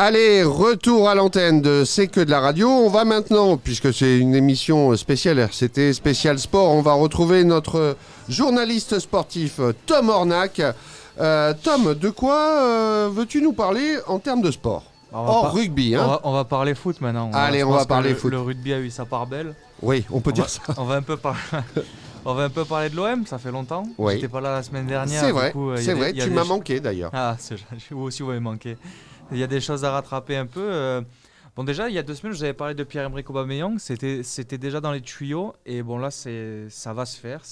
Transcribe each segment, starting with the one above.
Allez, retour à l'antenne de C'est que de la radio. On va maintenant, puisque c'est une émission spéciale RCT, spécial sport, on va retrouver notre journaliste sportif Tom Ornac. Tom, de quoi veux-tu nous parler en termes de sport ? Rugby, hein. On va parler foot maintenant. Allez, on va parler foot. Le rugby a eu sa part belle. Oui, on peut dire ça. On va un peu parler de l'OM, ça fait longtemps. Oui. J'étais pas là la semaine dernière. C'est vrai, tu m'as manqué d'ailleurs. Ah, vous aussi vous m'avez manqué. Il y a des choses à rattraper un peu. Bon, déjà, il y a 2 semaines, je vous avais parlé de Pierre-Emerick Aubameyang. C'était déjà dans les tuyaux. Et bon, là, ça va se faire.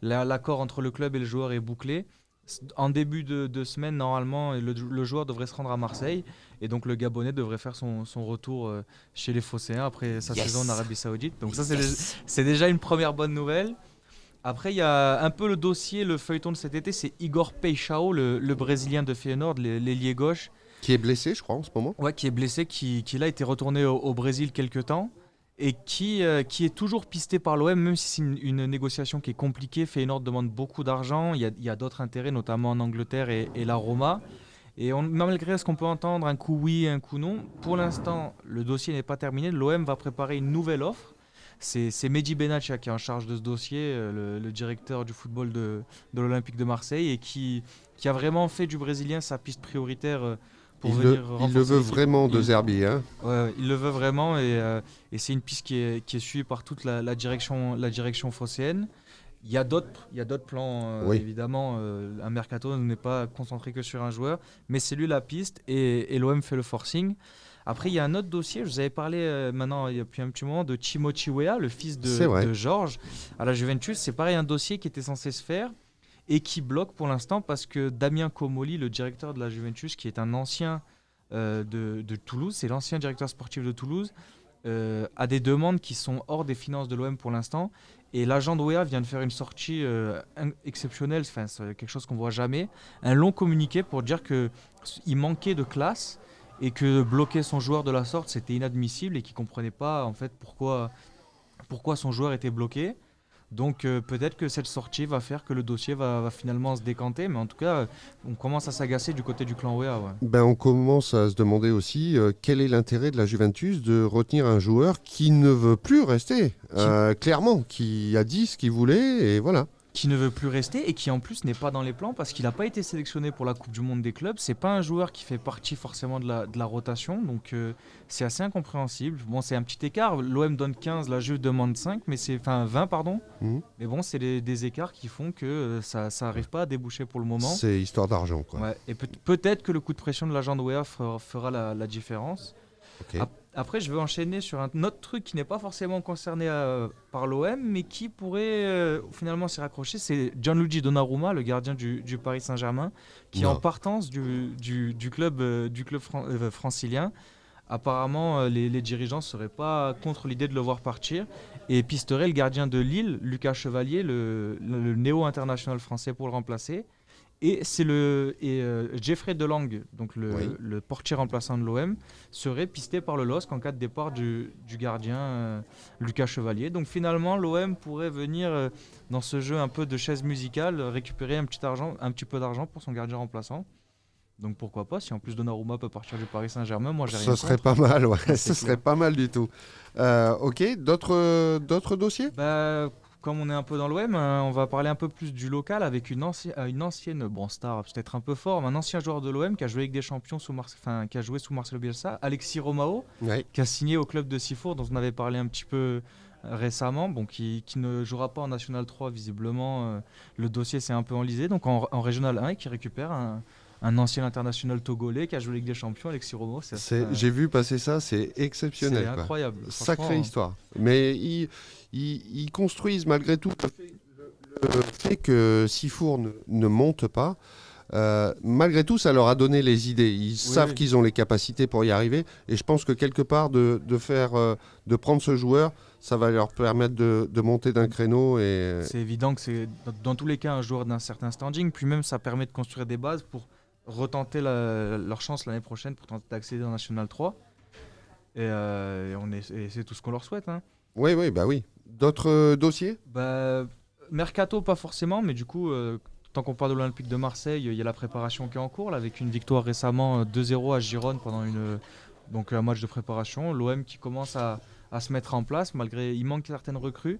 L'accord entre le club et le joueur est bouclé. En début de semaine, normalement, le joueur devrait se rendre à Marseille. Et donc, le Gabonais devrait faire son retour chez les Phocéens après sa saison en Arabie Saoudite. Donc, ça, c'est déjà une première bonne nouvelle. Après, il y a un peu le dossier, le feuilleton de cet été, c'est Igor Peixao, le Brésilien de Feyenoord, l'ailier gauche. Qui est blessé, je crois, en ce moment. Ouais, qui est blessé, qui là a été retourné au Brésil quelque temps et qui est toujours pisté par l'OM, même si c'est une négociation qui est compliquée. Feyenoord demande beaucoup d'argent, il y a d'autres intérêts, notamment en Angleterre et la Roma. Et malgré ce qu'on peut entendre, un coup oui, un coup non, pour l'instant, le dossier n'est pas terminé. L'OM va préparer une nouvelle offre. C'est Mehdi Benatia qui est en charge de ce dossier, le directeur du football de l'Olympique de Marseille, et qui a vraiment fait du Brésilien sa piste prioritaire. Il le veut vraiment de Zerbi, hein. Ouais, il le veut vraiment et c'est une piste qui est suivie par toute la direction phocéenne. Il y a d'autres plans, oui. Évidemment. Un mercato n'est pas concentré que sur un joueur, mais c'est lui la piste et l'OM fait le forcing. Après, il y a un autre dossier, je vous avais parlé maintenant, depuis un petit moment, de Timothy Weah, le fils de Georges, à la Juventus. C'est pareil, un dossier qui était censé se faire et qui bloque pour l'instant parce que Damien Comolli, le directeur de la Juventus, qui est un ancien de Toulouse, c'est l'ancien directeur sportif de Toulouse, a des demandes qui sont hors des finances de l'OM pour l'instant. Et l'agent de Weah vient de faire une sortie exceptionnelle, c'est quelque chose qu'on ne voit jamais, un long communiqué pour dire qu'il manquait de classe et que bloquer son joueur de la sorte, c'était inadmissible et qu'il ne comprenait pas en fait pourquoi son joueur était bloqué. Donc peut-être que cette sortie va faire que le dossier va finalement se décanter, mais en tout cas, on commence à s'agacer du côté du clan Weah. Ouais. Ben, on commence à se demander aussi quel est l'intérêt de la Juventus de retenir un joueur qui ne veut plus rester, clairement, qui a dit ce qu'il voulait, et voilà. Qui ne veut plus rester et qui en plus n'est pas dans les plans parce qu'il n'a pas été sélectionné pour la Coupe du Monde des clubs. C'est pas un joueur qui fait partie forcément de la rotation, donc c'est assez incompréhensible. Bon, c'est un petit écart. L'OM donne 15, la Juve demande 5, mais 20 pardon. Mais bon, c'est des écarts qui font que ça n'arrive pas à déboucher pour le moment. C'est histoire d'argent, quoi. Ouais, et peut-être que le coup de pression de l'agent de Weah fera la différence. Okay. Après, je vais enchaîner sur un autre truc qui n'est pas forcément concerné par l'OM, mais qui pourrait finalement s'y raccrocher. C'est Gianluigi Donnarumma, le gardien du Paris Saint-Germain, qui est en partance du club francilien. Apparemment, les dirigeants ne seraient pas contre l'idée de le voir partir et pisteraient le gardien de Lille, Lucas Chevalier, le néo-international français, pour le remplacer. Et Jeffrey Delangue, donc le portier remplaçant de l'OM, serait pisté par le LOSC en cas de départ du gardien Lucas Chevalier. Donc finalement, l'OM pourrait venir dans ce jeu un peu de chaise musicale récupérer un petit peu d'argent pour son gardien remplaçant. Donc pourquoi pas, si en plus Donnarumma peut partir du Paris Saint-Germain, moi j'ai rien contre. Ce serait pas mal, ouais. Ce serait pas mal du tout. Ok, d'autres dossiers ? Comme on est un peu dans l'OM, on va parler un peu plus du local avec une ancienne star, peut-être un peu fort, mais un ancien joueur de l'OM qui a joué avec des champions qui a joué sous Marcelo Bielsa, Alexis Romao, qui a signé au club de Sifour, dont on avait parlé un petit peu récemment, qui ne jouera pas en National 3 visiblement. Le dossier s'est un peu enlisé, donc en Régional 1 et qui récupère un ancien international togolais qui a joué avec des champions, Alexis Romao. J'ai vu passer ça, c'est exceptionnel. C'est incroyable. Sacrée histoire. Mais ils construisent malgré tout le fait que Sifour ne monte pas. Malgré tout, ça leur a donné les idées. Ils savent qu'ils ont les capacités pour y arriver. Et je pense que quelque part, de prendre ce joueur, ça va leur permettre de monter d'un créneau. C'est évident que c'est dans tous les cas un joueur d'un certain standing. Puis même, ça permet de construire des bases pour retenter leur chance l'année prochaine pour tenter d'accéder en National 3. Et c'est tout ce qu'on leur souhaite. Hein. Oui. D'autres dossiers ? Mercato, pas forcément, mais du coup, tant qu'on parle de l'Olympique de Marseille, il y a la préparation qui est en cours, là, avec une victoire récemment 2-0 à Girone pendant donc un match de préparation. L'OM qui commence à se mettre en place, malgré il manque certaines recrues.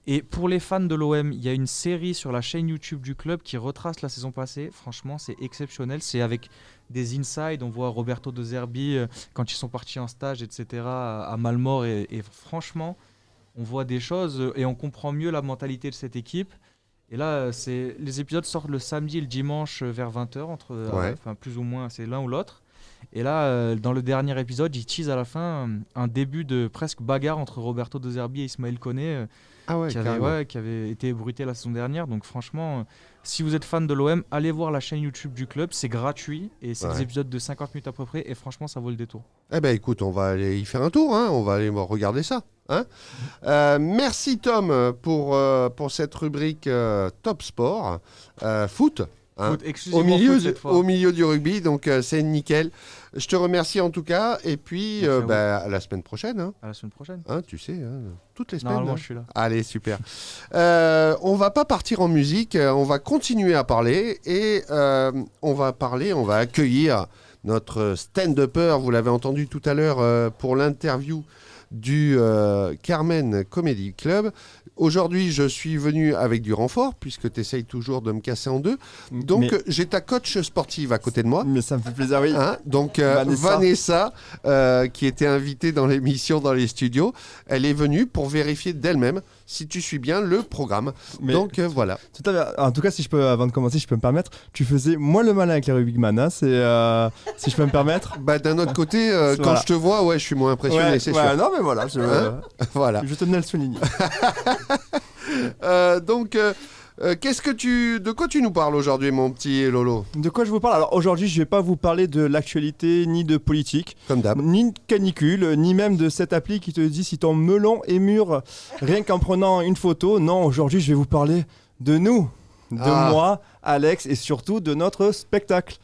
Et pour les fans de l'OM, il y a une série sur la chaîne YouTube du club qui retrace la saison passée. Franchement, c'est exceptionnel. C'est avec des insides. On voit Roberto De Zerbi quand ils sont partis en stage, etc. à Malmort. Et franchement, on voit des choses et on comprend mieux la mentalité de cette équipe. Et là, les épisodes sortent le samedi et le dimanche vers 20h, plus ou moins, c'est l'un ou l'autre. Et là, dans le dernier épisode, ils teasent à la fin un début de presque bagarre entre Roberto De Zerbi et Ismaël Koné. Qui avait été ébruité la saison dernière. Donc franchement, si vous êtes fan de l'OM, allez voir la chaîne YouTube du club, c'est gratuit et c'est des épisodes de 50 minutes à peu près et franchement ça vaut le détour. Eh ben écoute, on va aller y faire un tour, on va aller regarder ça. Merci Tom pour cette rubrique Top Sport foot. Foot, exclusivement au milieu du rugby, donc c'est nickel. Je te remercie en tout cas, et puis à la semaine prochaine. À la semaine prochaine. Tu sais, toutes les semaines. Normalement, je suis là. Allez, super. On va pas partir en musique, on va continuer à parler, et on va accueillir notre stand-upper, vous l'avez entendu tout à l'heure pour l'interview du Carmen Comedy Club. Aujourd'hui, je suis venu avec du renfort, puisque tu essayes toujours de me casser en deux. Donc, j'ai ta coach sportive à côté de moi. Mais ça me fait plaisir, oui. Donc, Vanessa qui était invitée dans l'émission dans les studios, elle est venue pour vérifier d'elle-même si tu suis bien le programme. Donc, voilà. En tout cas, si je peux, avant de commencer, si je peux me permettre, tu faisais moins le malin avec les Rubikman, si je peux me permettre. D'un autre côté, quand je te vois, je suis moins impressionné, c'est sûr. Non, mais voilà. Voilà. Je tenais à le souligner. Donc, de quoi tu nous parles aujourd'hui, mon petit Lolo ? De quoi je vous parle ? Alors aujourd'hui, je vais pas vous parler de l'actualité, ni de politique, comme d'hab, ni de canicule, ni même de cette appli qui te dit si ton melon est mûr rien qu'en prenant une photo. Non, aujourd'hui, je vais vous parler de nous, de moi, Alex, et surtout de notre spectacle.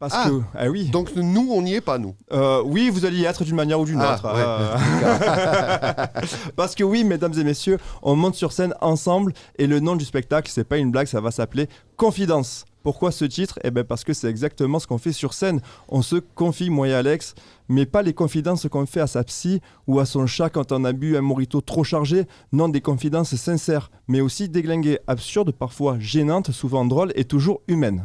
Parce que, oui. Donc nous, on n'y est pas, nous. Oui, vous allez y être d'une manière ou d'une autre. Parce que oui, mesdames et messieurs, on monte sur scène ensemble et le nom du spectacle, c'est pas une blague, ça va s'appeler Confidence. Pourquoi ce titre ? Parce que c'est exactement ce qu'on fait sur scène. On se confie, moi et Alex, mais pas les confidences qu'on fait à sa psy ou à son chat quand on a bu un mojito trop chargé. Non, des confidences sincères, mais aussi déglinguées, absurdes, parfois gênantes, souvent drôles et toujours humaines.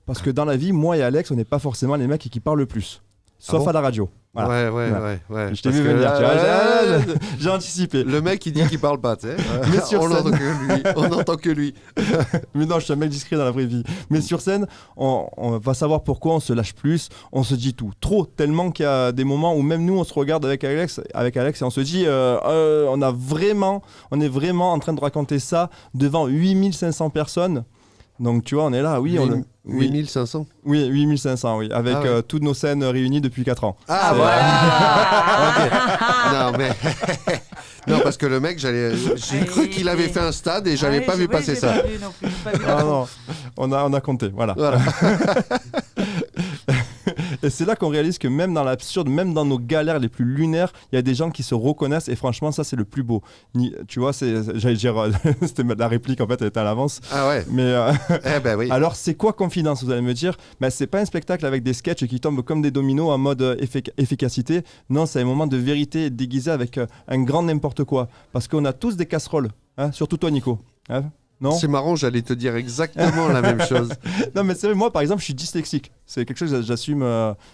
Parce que dans la vie, moi et Alex, on n'est pas forcément les mecs qui parlent le plus. Sauf à la radio. Voilà. Ouais. Je t'ai vu venir, j'ai anticipé. Le mec, il dit qu'il parle pas, tu sais. Mais sur scène... on n'entend que lui. Mais non, je suis un mec discret dans la vraie vie. Mais sur scène, on va savoir pourquoi on se lâche plus, on se dit tout. Trop, tellement qu'il y a des moments où même nous, on se regarde avec Alex et on se dit, on est vraiment en train de raconter ça devant 8500 personnes. Donc tu vois, on est là, 8500 Oui, 8500, oui, avec toutes nos scènes réunies depuis 4 ans. Non, mais... non, parce que le mec, j'ai cru qu'il avait fait un stade et j'avais pas vu passer ça. Non, on a compté, voilà. Et c'est là qu'on réalise que même dans l'absurde, même dans nos galères les plus lunaires, il y a des gens qui se reconnaissent et franchement, ça, c'est le plus beau. Tu vois, j'allais dire, c'était la réplique, en fait, elle était à l'avance. Ah ouais. Mais oui. Alors, c'est quoi Confidence, vous allez me dire ? C'est pas un spectacle avec des sketchs qui tombent comme des dominos en mode efficacité. Non, c'est un moment de vérité déguisé avec un grand n'importe quoi. Parce qu'on a tous des casseroles, surtout toi, Nico. Non ? C'est marrant, j'allais te dire exactement la même chose. Non, mais c'est vrai, moi, par exemple, je suis dyslexique. C'est quelque chose que j'assume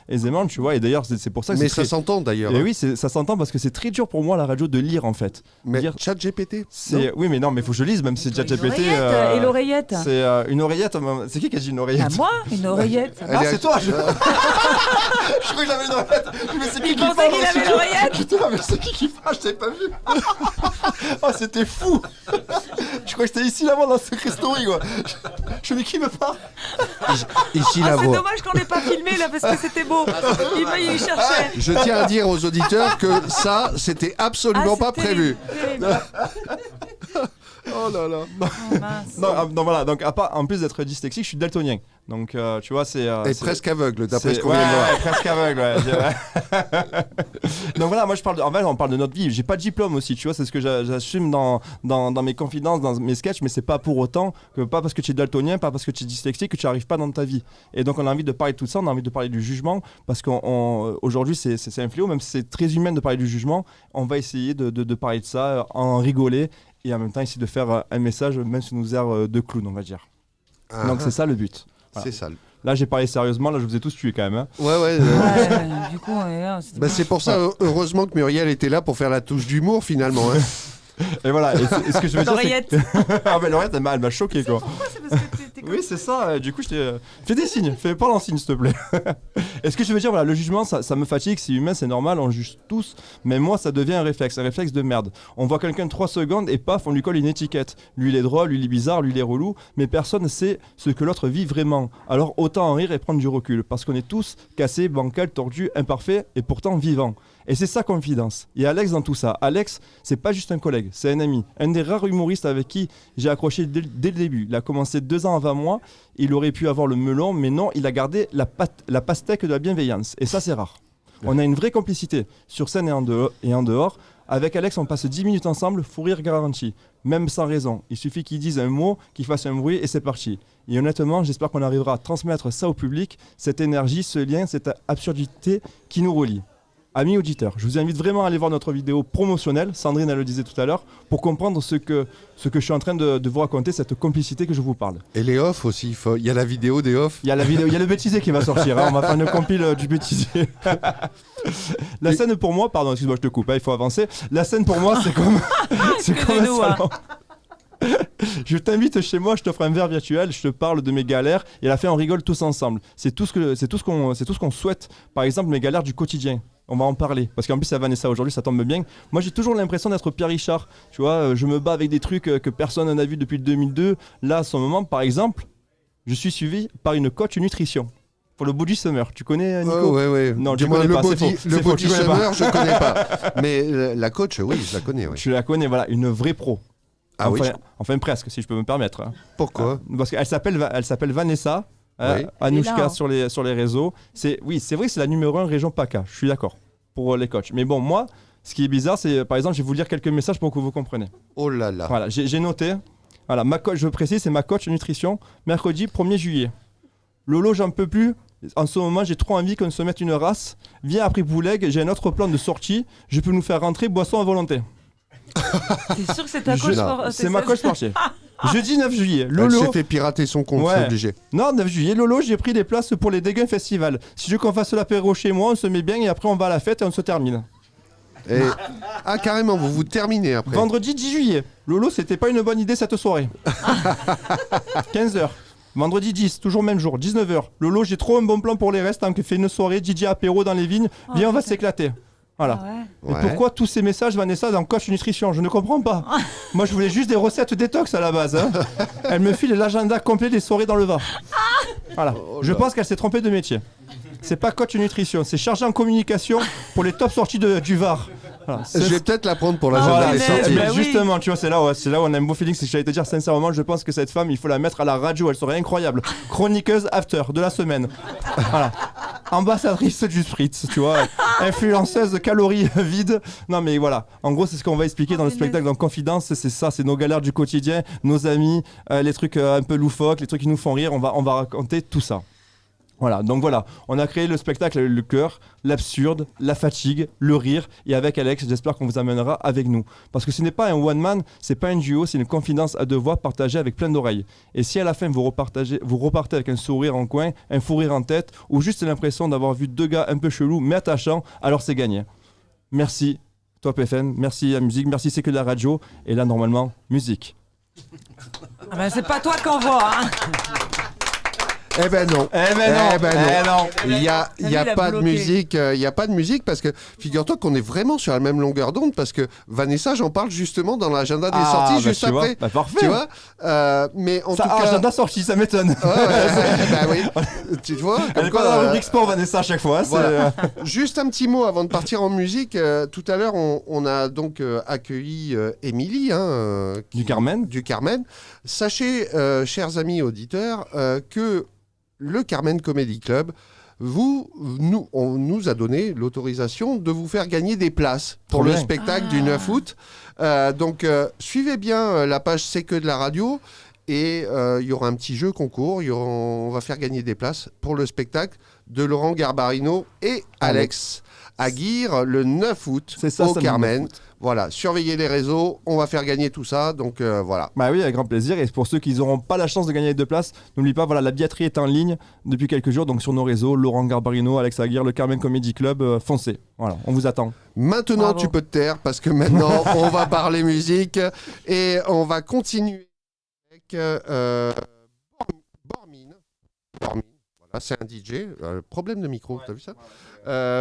aisément, tu vois. Et d'ailleurs, c'est pour ça que mais ça s'entend d'ailleurs. Et oui, ça s'entend parce que c'est très dur pour moi, la radio, de lire en fait. Mais ChatGPT Oui, mais non, mais il faut que je lise, même si c'est ChatGPT. Et l'oreillette C'est une oreillette. C'est qui a dit une oreillette ? Moi, une oreillette. C'est toi Je crois que j'avais une oreillette. Mais c'est qui pensait qu'il avait l'oreillette ? Putain, mais c'est qui parle ? Je t'avais pas vu. Oh, c'était fou. Je crois que c'était ici là-bas dans Secret Story, quoi. Je me dis, qui me parle ? Ici la voix. C'est dommage qu'on n'ait pas filmé là parce que c'était beau. Il cherchait. Je tiens à dire aux auditeurs que ça, c'était absolument pas prévu. Oh là là. Oh, mince. Non, voilà, donc en plus d'être dyslexique, je suis daltonien. Donc tu vois, c'est. Et presque aveugle, d'après ce qu'on ouais, vient de voir. ouais, presque aveugle, ouais. Donc voilà, moi je parle en fait, on parle de notre vie. J'ai pas de diplôme aussi, tu vois, c'est ce que j'assume dans mes confidences, dans mes sketchs, mais c'est pas pour autant que, pas parce que tu es daltonien, pas parce que tu es dyslexique, que tu arrives pas dans ta vie. Et donc on a envie de parler de tout ça, on a envie de parler du jugement, parce qu'aujourd'hui c'est un fléau, même si c'est très humain de parler du jugement, on va essayer de parler de ça, en rigoler, et en même temps essayer de faire un message, même sous nos airs de clown, on va dire. Donc c'est ça le but. Voilà. C'est ça. Là, j'ai parlé sérieusement, là, je vous ai tous tués quand même. Hein. Ouais. Ouais, du coup, on est là, Bah, c'est pour ça, heureusement que Muriel était là pour faire la touche d'humour finalement. Hein. Et voilà, et ce que je veux dire, l'oreillette. ah ben l'oreillette, elle m'a choqué quoi. Pourquoi c'est parce que t'es Oui, c'est ça, du coup, je t'ai... Fais des signes, parle en signes, s'il te plaît. Et ce que je veux dire, voilà, le jugement, ça me fatigue, c'est humain, c'est normal, on juge tous, mais moi, ça devient un réflexe de merde. On voit quelqu'un 3 secondes et paf, on lui colle une étiquette. Lui, il est drôle, lui, il est bizarre, lui, il est relou, mais personne ne sait ce que l'autre vit vraiment. Alors, autant en rire et prendre du recul, parce qu'on est tous cassés, bancals, tordus, imparfaits, et pourtant vivants. Et c'est ça Confidence. Il y a Alex dans tout ça. Alex, c'est pas juste un collègue, c'est un ami. Un des rares humoristes avec qui j'ai accroché dès le début. Il a commencé 2 ans avant moi. Il aurait pu avoir le melon, mais non, il a gardé la pastèque de la bienveillance. Et ça, c'est rare. On a une vraie complicité, sur scène et en dehors. Avec Alex, on passe 10 minutes ensemble, fou rire garanti. Même sans raison. Il suffit qu'il dise un mot, qu'il fasse un bruit et c'est parti. Et honnêtement, j'espère qu'on arrivera à transmettre ça au public, cette énergie, ce lien, cette absurdité qui nous relie. Amis auditeurs, je vous invite vraiment à aller voir notre vidéo promotionnelle, Sandrine elle le disait tout à l'heure, pour comprendre ce que je suis en train de vous raconter, cette complicité que je vous parle. Et les off aussi, il y a la vidéo des off. Il y a la vidéo, il y a le bêtisier qui va sortir, hein, on va faire une compile du bêtisier. La scène pour moi, pardon, excuse-moi, je te coupe, hein, il faut avancer. La scène pour moi, c'est comme un salon. Je t'invite chez moi, je t'offre un verre virtuel, je te parle de mes galères et à la fin on rigole tous ensemble. C'est tout ce qu'on souhaite. Par exemple, mes galères du quotidien. On va en parler. Parce qu'en plus, ça Vanessa aujourd'hui, ça tombe bien. Moi, j'ai toujours l'impression d'être Pierre Richard. Tu vois, je me bats avec des trucs que personne n'a vu depuis le 2002. Là, à ce moment, par exemple, je suis suivi par une coach nutrition. Pour le body summer. Tu connais, Nico ? Ouais. Non, du moins, le body summer, je connais pas. pas. Mais la coach, oui, je la connais. Ouais. Je la connais, voilà, une vraie pro. Ah enfin, oui. Enfin, presque, si je peux me permettre. Hein. Pourquoi ? Parce qu'elle s'appelle Vanessa. Oui. Anouchka sur les réseaux. C'est vrai que c'est la numéro 1 région PACA. Je suis d'accord. Pour les coachs. Mais bon, moi, ce qui est bizarre, c'est par exemple, je vais vous lire quelques messages pour que vous compreniez. Oh là là. Voilà, j'ai noté. Voilà, ma coach, je précise, c'est ma coach nutrition. Mercredi 1er juillet. Lolo, j'en peux plus. En ce moment, j'ai trop envie qu'on se mette une race. Viens après Bouleg, j'ai un autre plan de sortie. Je peux nous faire rentrer boisson à volonté. T'es sûr que c'est ta coach sportive ? C'est ma coach sportive. Jeudi 9 juillet, Elle Lolo. s'est fait pirater son compte, Ouais. c'est obligé. Non, 9 juillet, Lolo, j'ai pris des places pour les Déguins Festival. Si je veux qu'on fasse l'apéro chez moi, on se met bien et après on va à la fête et on se termine. Et... Ah, carrément, vous terminez après. Vendredi 10 juillet, Lolo, c'était pas une bonne idée cette soirée. 15h. Vendredi 10, toujours même jour, 19h. Lolo, j'ai trop un bon plan pour les restes, tant que fait une soirée, DJ apéro dans les vignes. Viens, on va s'éclater. Voilà. Ah ouais. Mais Ouais. pourquoi tous ces messages, Vanessa, dans Coach Nutrition ? Je ne comprends pas. Moi, je voulais juste des recettes détox à la base. Hein. Elle me file l'agenda complet des soirées dans le Var. Voilà. Je pense qu'elle s'est trompée de métier. C'est pas Coach Nutrition, c'est chargé en communication pour les top sorties du Var. Voilà. Je vais peut-être la prendre pour la Ah, journée des punaise, sorties. bah Mais oui. justement, tu vois, c'est là où on a un beau feeling. C'est que j'allais te dire sincèrement, je pense que cette femme, il faut la mettre à la radio. Elle serait incroyable. Chroniqueuse after de la semaine. Voilà. Ambassadrice du Spritz, tu vois. Influenceuse de calories vides. Non, mais voilà. En gros, c'est ce qu'on va expliquer dans le spectacle dans Confidence. C'est ça, c'est nos galères du quotidien, nos amis, les trucs un peu loufoques, les trucs qui nous font rire. On va raconter tout ça. Voilà, donc voilà, on a créé le spectacle avec le cœur, l'absurde, la fatigue, le rire, et avec Alex, j'espère qu'on vous amènera avec nous. Parce que ce n'est pas un one-man, c'est pas un duo, c'est une confidence à 2 voix partagée avec plein d'oreilles. Et si à la fin vous repartez avec un sourire en coin, un fou rire en tête, ou juste l'impression d'avoir vu 2 gars un peu chelous mais attachants, alors c'est gagné. Merci Top FM, merci la musique, merci C'est que de la radio, et là normalement, musique. Ah ben c'est pas toi qu'on voit, hein. Eh ben non. Eh ben non. Eh ben non. Il y a Lui, il a pas de bloqué. musique. Il y a pas de musique parce que figure-toi qu'on est vraiment sur la même longueur d'onde parce que Vanessa, j'en parle justement dans l'agenda des sorties juste tu vois. après. Bah, parfait. Tu vois. Mais en Ça, tout cas. agenda sorti, ça m'étonne. Bah oui. Tu vois. Elle Comme est quoi, pas dans la rubrique sport, Vanessa, à chaque fois. Voilà. Juste un petit mot avant de partir en musique. Tout à l'heure, on a donc accueilli Émilie Du Carmen. du Carmen. Sachez, chers amis auditeurs, que le Carmen Comedy Club on nous a donné l'autorisation de vous faire gagner des places pour Trop le bien. spectacle du 9 août. Donc, suivez bien la page C'est que de la radio et il y aura un petit jeu concours. On va faire gagner des places pour le spectacle de Laurent Garbarino et Alex Aguirre le 9 août C'est ça, au samedi Carmen. 9 août. Voilà, surveillez les réseaux, on va faire gagner tout ça. Donc voilà. Bah oui, avec grand plaisir. Et pour ceux qui n'auront pas la chance de gagner les 2 places, n'oubliez pas, voilà, la billetterie est en ligne depuis quelques jours. Donc sur nos réseaux, Laurent Garbarino, Alex Aguirre, le Carmen Comedy Club, foncez. Voilà, on vous attend. Maintenant, Bravo. tu peux te taire parce que maintenant, on va parler musique et on va continuer avec Bormin. Bormin, voilà, c'est un DJ. Problème de micro, t'as vu ça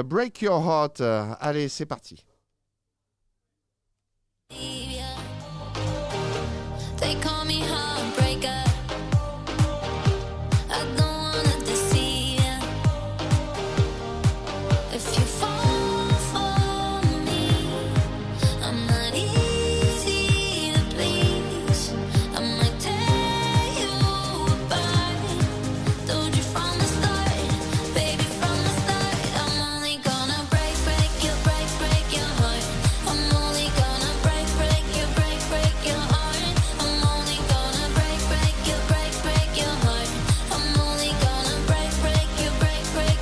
Break Your Heart. Allez, c'est parti. They call me heartbreaker. I don't wanna deceive ya. If you fall for me, I'm not easy to please. I might tear you apart. Told you from the start, baby, from the start. I'm only gonna break your heart. I'm only gonna break your heart. I'm only gonna break your heart. I'm only gonna break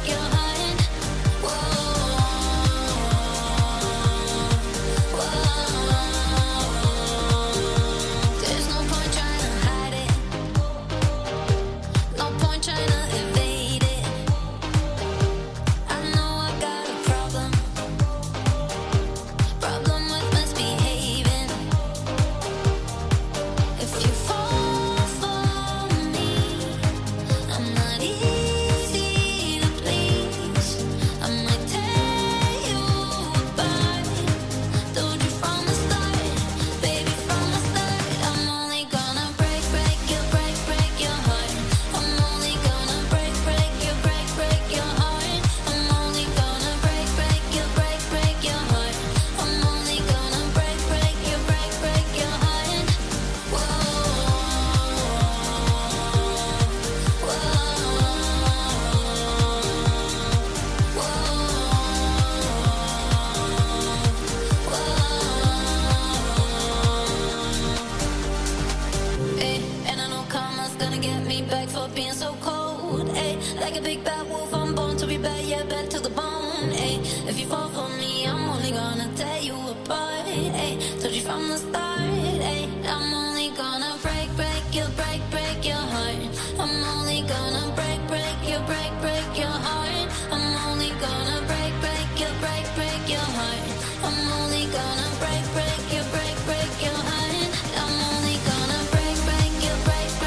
your heart. Whoa, there's no point trying to hide it. No point trying to evade it. I know I got a problem with misbehaving. If you fall for me, I'm not easy to please. I might tear you apart. Told you from the start, baby, from the start. I'm only gonna break your heart. I'm only gonna break your heart. I'm only gonna break your heart. I'm only gonna break your heart. Whoa, and I know karma's gonna get me back for being so cold. Like a big bad wolf, I'm born to be bad, yeah, bad to the bone. If you fall for me, I'm only gonna tear you apart. Told you from the start. I'm only gonna break your heart. I'm only gonna break your heart. I'm only gonna break your heart. I'm only gonna break your heart. I'm only gonna break your heart.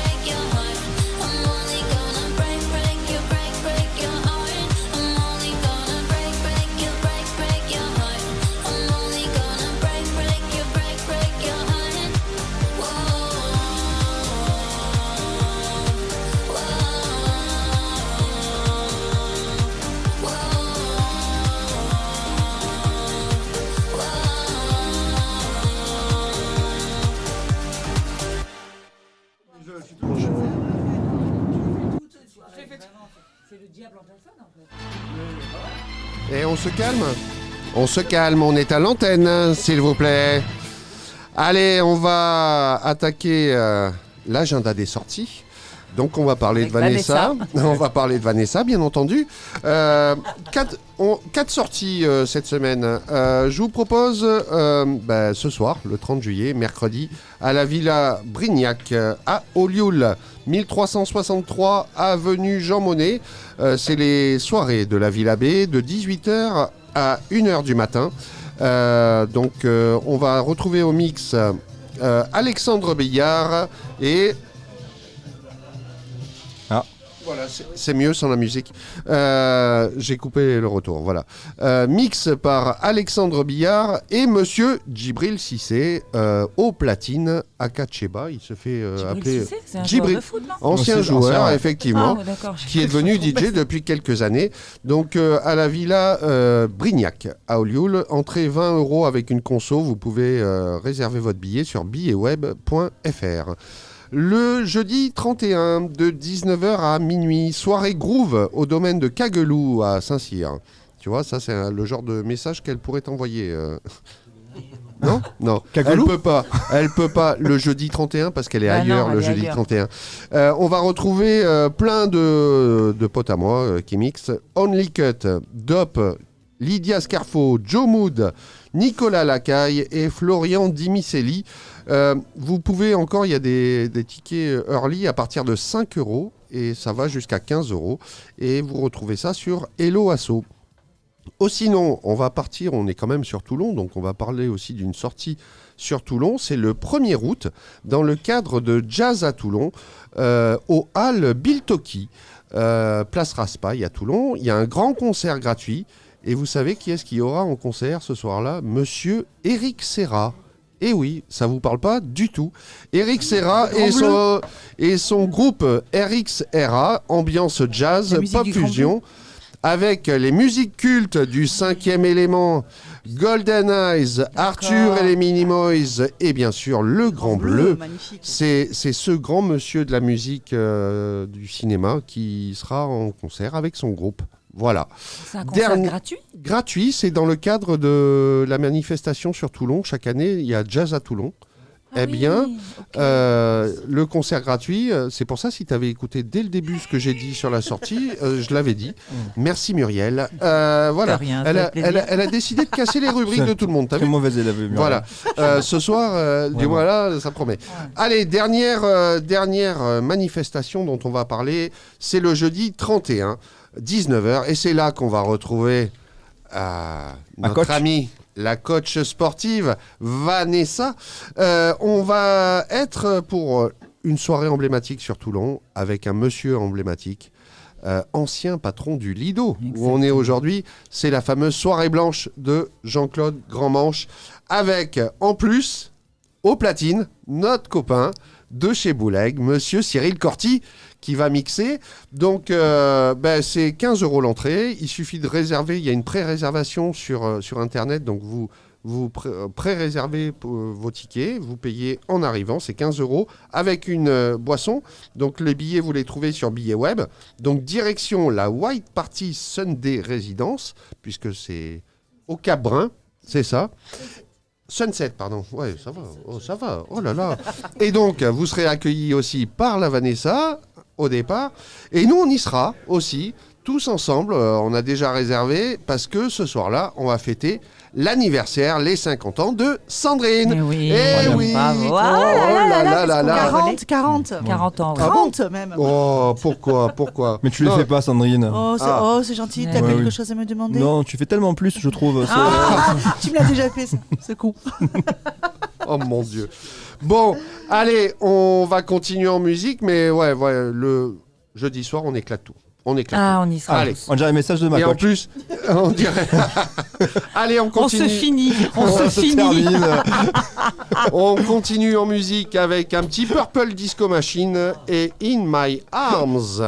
I'm only gonna break your heart. I'm only gonna break your heart. I'm only gonna break your heart. Whoa, Et on se calme. On se calme, on est à l'antenne, s'il vous plaît. Allez, on va attaquer l'agenda des sorties. Donc on va parler Avec de Vanessa. On va parler de Vanessa, bien entendu. 4 sorties cette semaine. Je vous propose ce soir, le 30 juillet, mercredi, à la Villa Brignac, à Olioul, 1363 avenue Jean Monnet. C'est les soirées de la Villa B de 18h à 1h du matin. Donc on va retrouver au mix Alexandre Billard et... Voilà, c'est mieux sans la musique. J'ai coupé le retour, voilà. Mix par Alexandre Billard et Monsieur Djibril Cissé au platine à Katcheba. Il se fait appeler Cissé, c'est un Djibril, joueur de foot, non ancien Aussi, joueur, ancien, ouais. effectivement, Ah, ouais, d'accord. qui est devenu DJ depuis quelques années. Donc à la Villa Brignac à Olioul, entrée 20 € avec une conso. Vous pouvez réserver votre billet sur billetweb.fr. Le jeudi 31 de 19h à minuit, soirée groove au domaine de Caguelou à Saint-Cyr. Tu vois, ça c'est le genre de message qu'elle pourrait t'envoyer. Non, non. Caguelou Elle peut pas le jeudi 31 parce qu'elle est ailleurs non, le elle est jeudi ailleurs. 31. On va retrouver plein de potes à moi qui mixent. Only Cut, Dop, Lydia Scarfo, Joe Mood, Nicolas Lacaille et Florian Dimicelli. Vous pouvez encore, il y a des tickets early à partir de 5 € et ça va jusqu'à 15 € et vous retrouvez ça sur Hello Asso. Sinon, on va partir, on est quand même sur Toulon, donc on va parler aussi d'une sortie sur Toulon. C'est le 1er août, dans le cadre de Jazz à Toulon, au Hall Biltoki, place Raspail à Toulon. Il y a un grand concert gratuit. Et vous savez qui est-ce qu'il y aura en concert ce soir-là ? Monsieur Eric Serra. Eh oui, ça vous parle pas du tout. Eric Serra et son groupe RXRA, ambiance jazz, La musique pop du Grand fusion, avec les musiques cultes du 5e élément, Golden Eyes, Arthur et les Minimoys, et bien sûr le Grand Bleu. Magnifique. C'est ce grand monsieur de la musique du cinéma qui sera en concert avec son groupe. Voilà. C'est un concert Dernier- gratuit. Gratuit, c'est dans le cadre de la manifestation sur Toulon. Chaque année, il y a Jazz à Toulon. Ah Eh bien, oui, ok. le concert gratuit, c'est pour ça, si tu avais écouté dès le début ce que j'ai dit sur la sortie, je l'avais dit. Merci Muriel. Voilà. rien, Elle ça a, fait plaisir. elle a décidé de casser les rubriques de tout le monde. T'as Très vu ? mauvais élève. Muriel. Voilà. Ce soir, du moins là, ça promet. Allez, dernière manifestation dont on va parler, c'est le jeudi 31, 19h. Et c'est là qu'on va retrouver notre coach. amie, la coach sportive, Vanessa. On va être pour une soirée emblématique sur Toulon avec un monsieur emblématique. Ancien patron du Lido, où on est aujourd'hui. C'est la fameuse soirée blanche de Jean-Claude Grandmanche, avec en plus, au platine, notre copain de chez Bouleg, monsieur Cyril Corti, qui va mixer. Donc, c'est 15 € l'entrée. Il suffit de réserver. Il y a une pré-réservation sur Internet. Donc, vous pré-réservez vos tickets. Vous payez en arrivant. C'est 15 € avec une boisson. Donc, les billets, vous les trouvez sur Billet Web. Donc, direction la White Party Sunday Residence, puisque c'est au Cap Brun. C'est ça. Sunset, pardon. Ouais, ça va. Oh, ça va. Oh là là. Et donc, vous serez accueillis aussi par la Vanessa au départ. Et nous, on y sera aussi, tous ensemble. On a déjà réservé parce que ce soir-là, on va fêter l'anniversaire, les 50 ans de Sandrine. Eh oui. Eh oui. Bravo. Oh Ah là là là là. 40. 40 ans. ouais. 30 même. Oh, pourquoi Mais tu les Non. fais pas, Sandrine. C'est gentil. T'as Ouais, quelque oui. chose à me demander? Non, tu fais tellement plus, je trouve. c'est- Tu me l'as déjà fait, ça. C'est con. Oh mon Dieu. Bon, allez, on va continuer en musique, mais ouais, le jeudi soir, on éclate tout. On éclate Ah, on y sera. Allez. On dirait un message de tout. ma Et en coach. plus, on dirait... Allez, on On continue. se finit. On On se se finit. termine. On continue en musique avec un petit Purple Disco Machine et In My Arms.